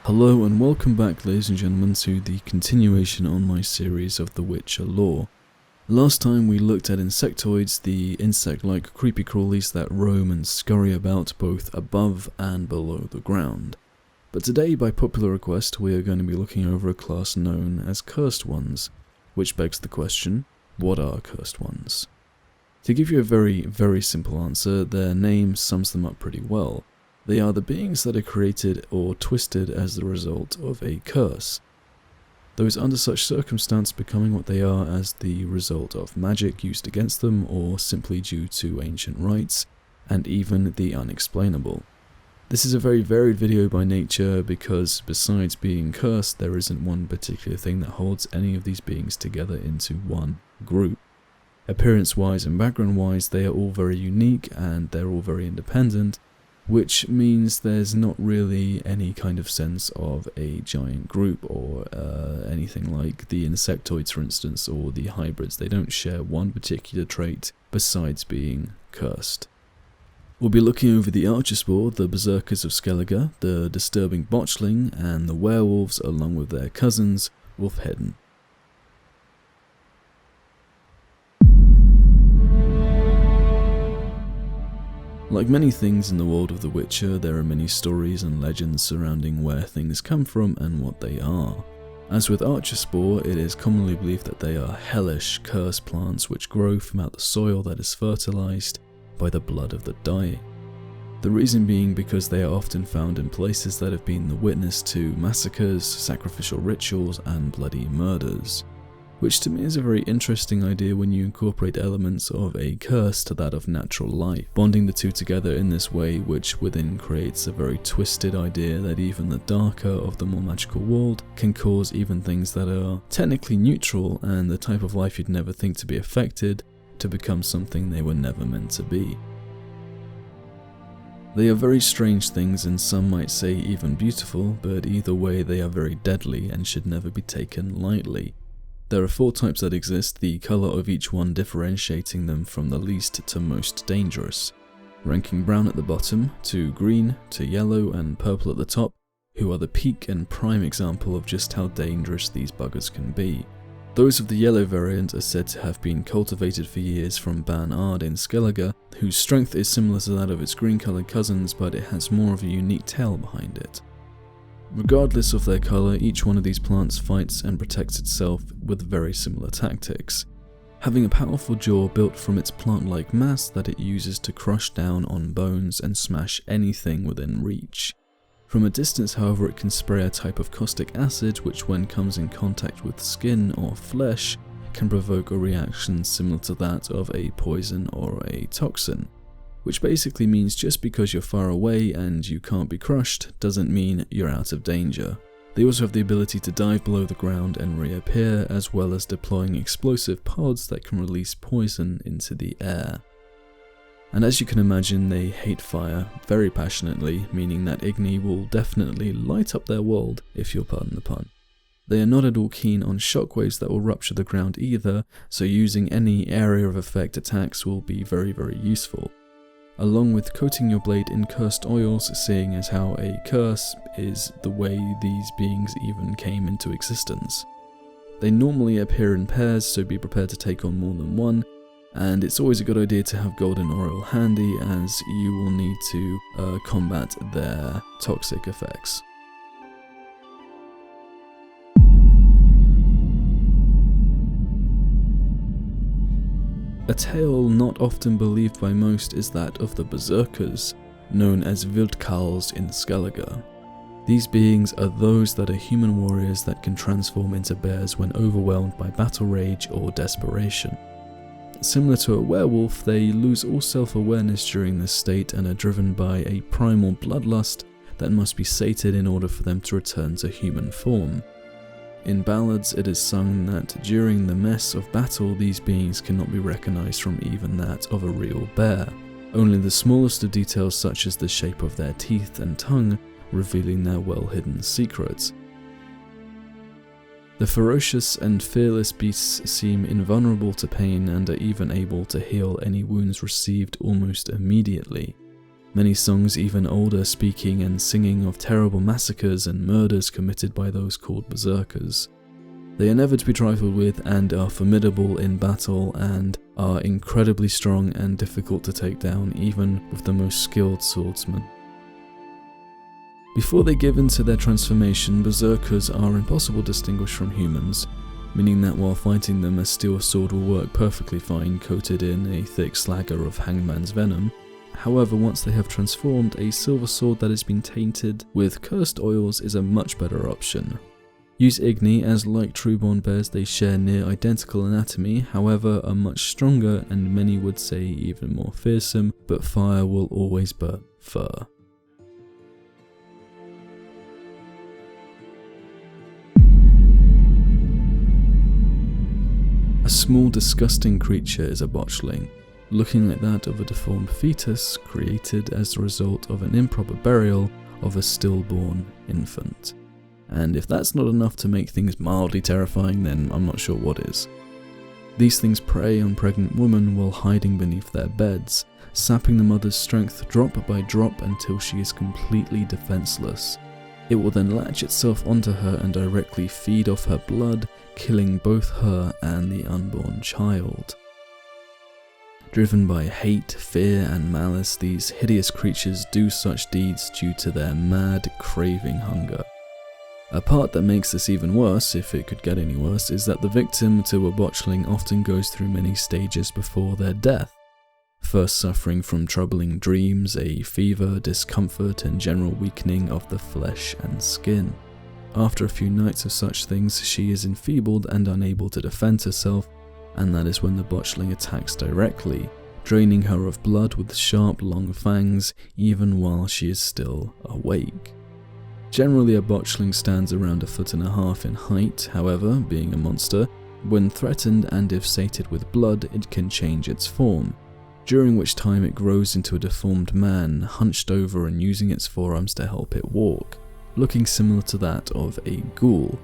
Hello and welcome back, ladies and gentlemen, to the continuation on my series of The Witcher lore. Last time we looked at insectoids, the insect-like creepy crawlies that roam and scurry about both above and below the ground. But today, by popular request, we are going to be looking over a class known as Cursed Ones, which begs the question, what are Cursed Ones? To give you a very simple answer, their name sums them up pretty well. They are the beings that are created or twisted as the result of a curse. Those under such circumstance becoming what they are as the result of magic used against them or simply due to ancient rites, and even the unexplainable. This is a very varied video by nature because besides being cursed, there isn't one particular thing that holds any of these beings together into one group. Appearance-wise and background-wise, they are all very unique and they're all very independent, which means there's not really any kind of sense of a giant group or anything like the insectoids, for instance, or the hybrids. They don't share one particular trait besides being cursed. We'll be looking over the Archerspore, the Berserkers of Skellige, the disturbing Botchling, and the Werewolves along with their cousins, ULFHEDINN. Like many things in the world of The Witcher, there are many stories and legends surrounding where things come from and what they are. As with Archerspore, it is commonly believed that they are hellish, cursed plants which grow from out the soil that is fertilized by the blood of the dying. The reason being because they are often found in places that have been the witness to massacres, sacrificial rituals, and bloody murders. Which to me is a very interesting idea when you incorporate elements of a curse to that of natural life, bonding the two together in this way, which within creates a very twisted idea that even the darker of the more magical world can cause even things that are technically neutral and the type of life you'd never think to be affected to become something they were never meant to be. They are very strange things and some might say even beautiful, but either way they are very deadly and should never be taken lightly. There are 4 types that exist, the colour of each one differentiating them from the least to most dangerous, ranking brown at the bottom, to green, to yellow and purple at the top, who are the peak and prime example of just how dangerous these buggers can be. Those of the yellow variant are said to have been cultivated for years from Bran in Skellige, whose strength is similar to that of its green coloured cousins, but it has more of a unique tail behind it. Regardless of their colour, each one of these plants fights and protects itself with very similar tactics, having a powerful jaw built from its plant-like mass that it uses to crush down on bones and smash anything within reach. From a distance, however, it can spray a type of caustic acid which when comes in contact with skin or flesh can provoke a reaction similar to that of a poison or a toxin. Which basically means just because you're far away and you can't be crushed doesn't mean you're out of danger. They also have the ability to dive below the ground and reappear, as well as deploying explosive pods that can release poison into the air. And as you can imagine, they hate fire very passionately, meaning that Igni will definitely light up their world, if you'll pardon the pun. They are not at all keen on shockwaves that will rupture the ground either, so using any area of effect attacks will be very useful. Along with coating your blade in cursed oils, seeing as how a curse is the way these beings even came into existence. They normally appear in pairs, so be prepared to take on more than one, and it's always a good idea to have golden oil handy as you will need to combat their toxic effects. A tale not often believed by most is that of the Berserkers, known as Wildkarls in Skellige. These beings are those that are human warriors that can transform into bears when overwhelmed by battle rage or desperation. Similar to a werewolf, they lose all self-awareness during this state and are driven by a primal bloodlust that must be sated in order for them to return to human form. In ballads, it is sung that during the mess of battle, these beings cannot be recognized from even that of a real bear, only the smallest of details such as the shape of their teeth and tongue revealing their well-hidden secrets. The ferocious and fearless beasts seem invulnerable to pain and are even able to heal any wounds received almost immediately, Many songs even older, speaking and singing of terrible massacres and murders committed by those called Berserkers. They are never to be trifled with and are formidable in battle and are incredibly strong and difficult to take down even with the most skilled swordsmen. Before they give in to their transformation, Berserkers are impossible to distinguish from humans, meaning that while fighting them, a steel sword will work perfectly fine coated in a thick slagger of hangman's venom. However, once they have transformed, a silver sword that has been tainted with cursed oils is a much better option. Use Igni, as like trueborn bears they share near identical anatomy, however are much stronger and many would say even more fearsome, but fire will always burn fur. A small disgusting creature is a botchling, looking like that of a deformed fetus created as the result of an improper burial of a stillborn infant. And if that's not enough to make things mildly terrifying, then I'm not sure what is. These things prey on pregnant women while hiding beneath their beds, sapping the mother's strength drop by drop until she is completely defenseless. It will then latch itself onto her and directly feed off her blood, killing both her and the unborn child. Driven by hate, fear and malice, these hideous creatures do such deeds due to their mad, craving hunger. A part that makes this even worse, if it could get any worse, is that the victim to a botchling often goes through many stages before their death. First suffering from troubling dreams, a fever, discomfort and general weakening of the flesh and skin. After a few nights of such things, she is enfeebled and unable to defend herself, and that is when the botchling attacks directly, draining her of blood with sharp long fangs even while she is still awake. Generally a botchling stands around 1.5 feet in height, however, being a monster, when threatened and if sated with blood it can change its form, during which time it grows into a deformed man, hunched over and using its forearms to help it walk, looking similar to that of a ghoul.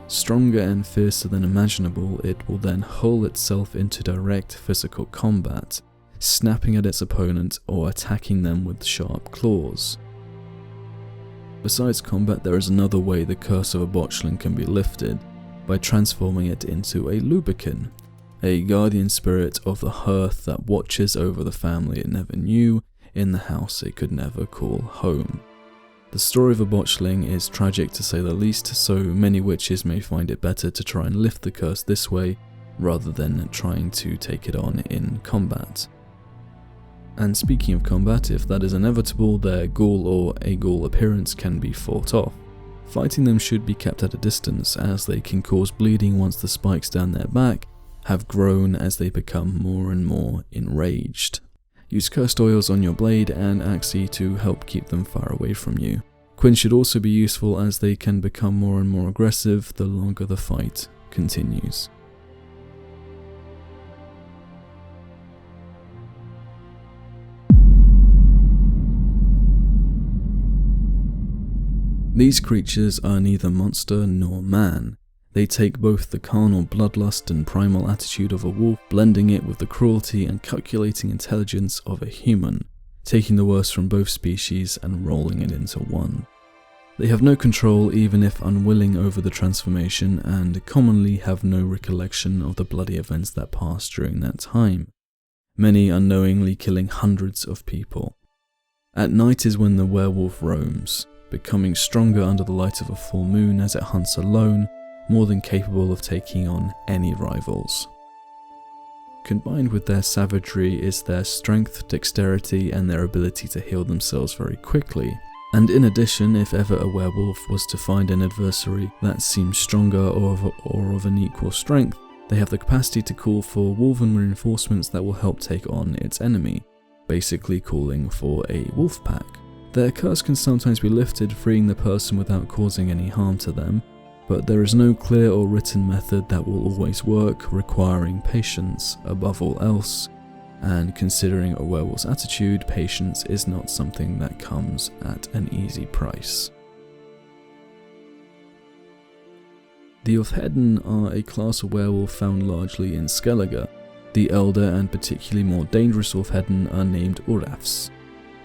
Stronger and fiercer than imaginable, it will then hurl itself into direct physical combat, snapping at its opponent or attacking them with sharp claws. Besides combat, there is another way the curse of a botchling can be lifted, by transforming it into a Lubicin, a guardian spirit of the hearth that watches over the family it never knew in the house it could never call home. The story of a botchling is tragic to say the least, so many witches may find it better to try and lift the curse this way, rather than trying to take it on in combat. And speaking of combat, if that is inevitable, their ghoul or a ghoul appearance can be fought off. Fighting them should be kept at a distance, as they can cause bleeding once the spikes down their back have grown as they become more and more enraged. Use cursed oils on your blade and axi to help keep them far away from you. Quinn should also be useful, as they can become more and more aggressive the longer the fight continues. These creatures are neither monster nor man. They take both the carnal bloodlust and primal attitude of a wolf, blending it with the cruelty and calculating intelligence of a human, taking the worst from both species and rolling it into one. They have no control, even if unwilling, over the transformation, and commonly have no recollection of the bloody events that passed during that time, many unknowingly killing hundreds of people. At night is when the werewolf roams, becoming stronger under the light of a full moon as it hunts alone, more than capable of taking on any rivals. Combined with their savagery is their strength, dexterity, and their ability to heal themselves very quickly. And in addition, if ever a werewolf was to find an adversary that seems stronger or of an equal strength, they have the capacity to call for wolven reinforcements that will help take on its enemy, basically calling for a wolf pack. Their curse can sometimes be lifted, freeing the person without causing any harm to them, but there is no clear or written method that will always work, requiring patience above all else, and considering a werewolf's attitude, patience is not something that comes at an easy price. The ULFHEDINN are a class of werewolf found largely in Skellige. The elder and particularly more dangerous ULFHEDINN are named Urafs.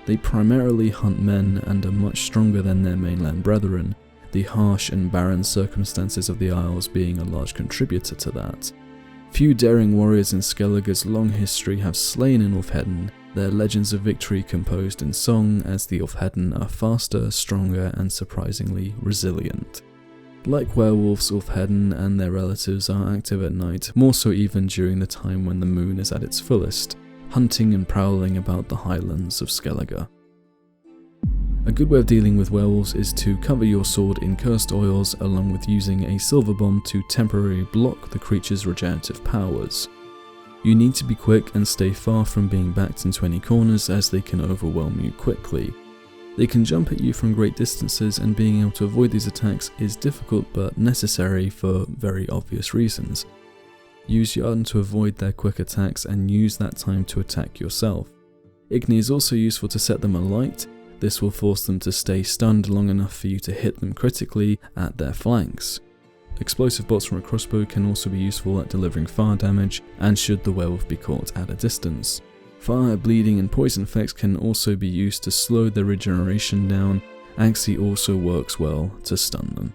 They primarily hunt men and are much stronger than their mainland brethren, the harsh and barren circumstances of the Isles being a large contributor to that. Few daring warriors in Skellige's long history have slain in Ulfhedinn, their legends of victory composed in song, as the Ulfhedinn are faster, stronger, and surprisingly resilient. Like werewolves, Ulfhedinn and their relatives are active at night, more so even during the time when the moon is at its fullest, hunting and prowling about the highlands of Skellige. A good way of dealing with werewolves is to cover your sword in cursed oils along with using a silver bomb to temporarily block the creature's regenerative powers. You need to be quick and stay far from being backed into any corners, as they can overwhelm you quickly. They can jump at you from great distances, and being able to avoid these attacks is difficult but necessary for very obvious reasons. Use Yarn to avoid their quick attacks and use that time to attack yourself. Igni is also useful to set them alight. This will force them to stay stunned long enough for you to hit them critically at their flanks. Explosive bolts from a crossbow can also be useful at delivering fire damage, and should the werewolf be caught at a distance. Fire, bleeding and poison effects can also be used to slow their regeneration down. Axi also works well to stun them.